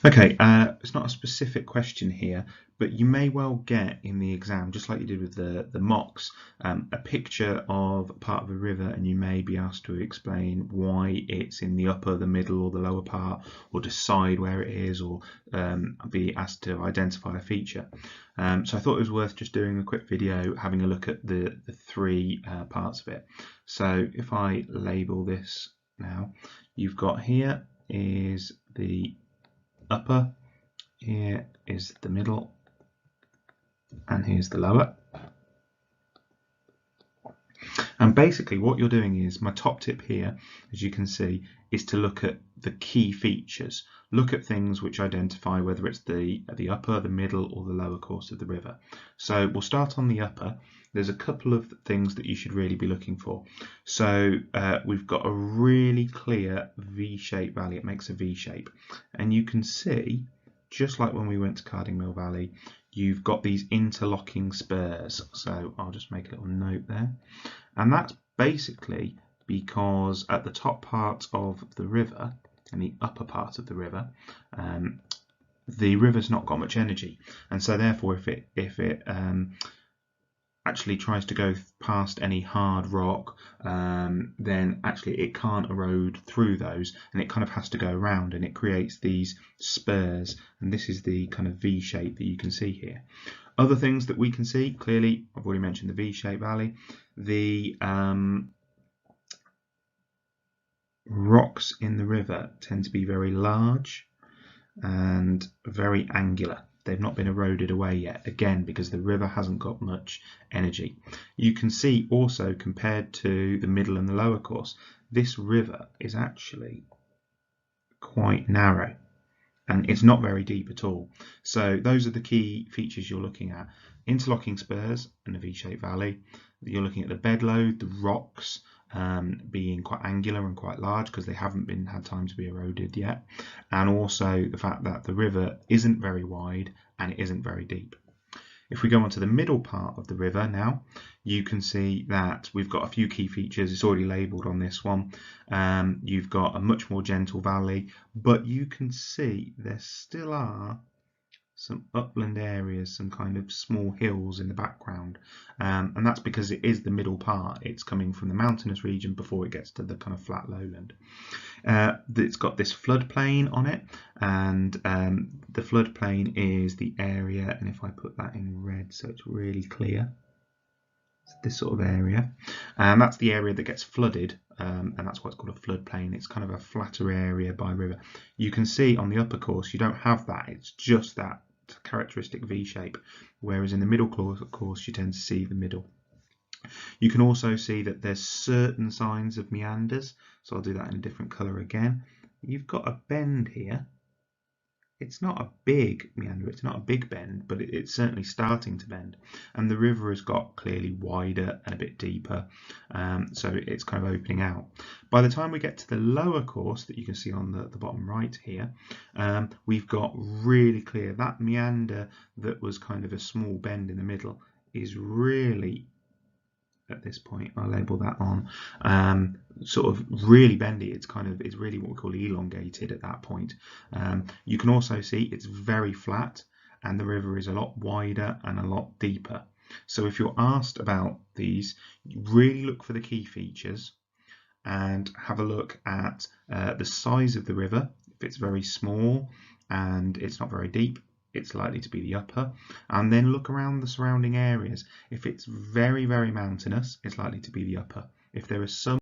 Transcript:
Okay, it's not a specific question here, but you may well get in the exam, just like you did with the mocks, a picture of part of a river, and you may be asked to explain why it's in the upper, the middle, or the lower part, or decide where it is, or be asked to identify a feature. So I thought it was worth just doing a quick video, having a look at the three parts of it. So if I label this now, you've got here is the upper, here is the middle, and here's the lower. And basically what you're doing is, my top tip here, as you can see, is to look at the key features. Look at things which identify whether it's the upper, the middle, or the lower course of the river. So we'll start on the upper. There's a couple of things that you should really be looking for. So we've got a really clear V-shaped valley. It makes a V shape, and you can see, just like when we went to Cardingmill Valley, you've got these interlocking spurs. So I'll just make a little note there. And that's basically because at the top part of the river, and the upper part of the river's not got much energy, and so therefore if it actually tries to go past any hard rock, then actually it can't erode through those, and it kind of has to go around, and it creates these spurs, and this is the kind of V shape that you can see here. Other things that we can see clearly, I've already mentioned the V-shaped valley. The rocks in the river tend to be very large and very angular. They've not been eroded away yet, again because the river hasn't got much energy. You can see also, compared to the middle and the lower course, this river is actually quite narrow, and it's not very deep at all. So those are the key features you're looking at: interlocking spurs and a V-shaped valley. You're looking at the bed load, the rocks being quite angular and quite large because they haven't had time to be eroded yet, and also the fact that the river isn't very wide and it isn't very deep. If we go on to the middle part of the river now, you can see that we've got a few key features. It's already labelled on this one. You've got a much more gentle valley, but you can see there still are some upland areas, some kind of small hills in the background, and that's because it is the middle part. It's coming from the mountainous region before it gets to the kind of flat lowland. It's got this floodplain on it, and the floodplain is the area, and if I put that in red so it's really clear, it's this sort of area, and that's the area that gets flooded, and that's why it's called a floodplain. It's kind of a flatter area by river. You can see on the upper course you don't have that, it's just that characteristic V shape, whereas in the middle course you tend to see the middle. You can also see that there's certain signs of meanders, so I'll do that in a different colour again. You've got a bend here. It's not a big meander, it's not a big bend, but it's certainly starting to bend, and the river has got clearly wider and a bit deeper, so it's kind of opening out. By the time we get to the lower course that you can see on the bottom right here, we've got really clear that meander that was kind of a small bend in the middle is really, at this point I'll label that on, sort of really bendy. It's really what we call elongated at that point. You can also see it's very flat, and the river is a lot wider and a lot deeper. So if you're asked about these, really look for the key features and have a look at the size of the river. If it's very small and it's not very deep, it's likely to be the upper, and then look around the surrounding areas. If it's very, very mountainous, it's likely to be the upper. If there is some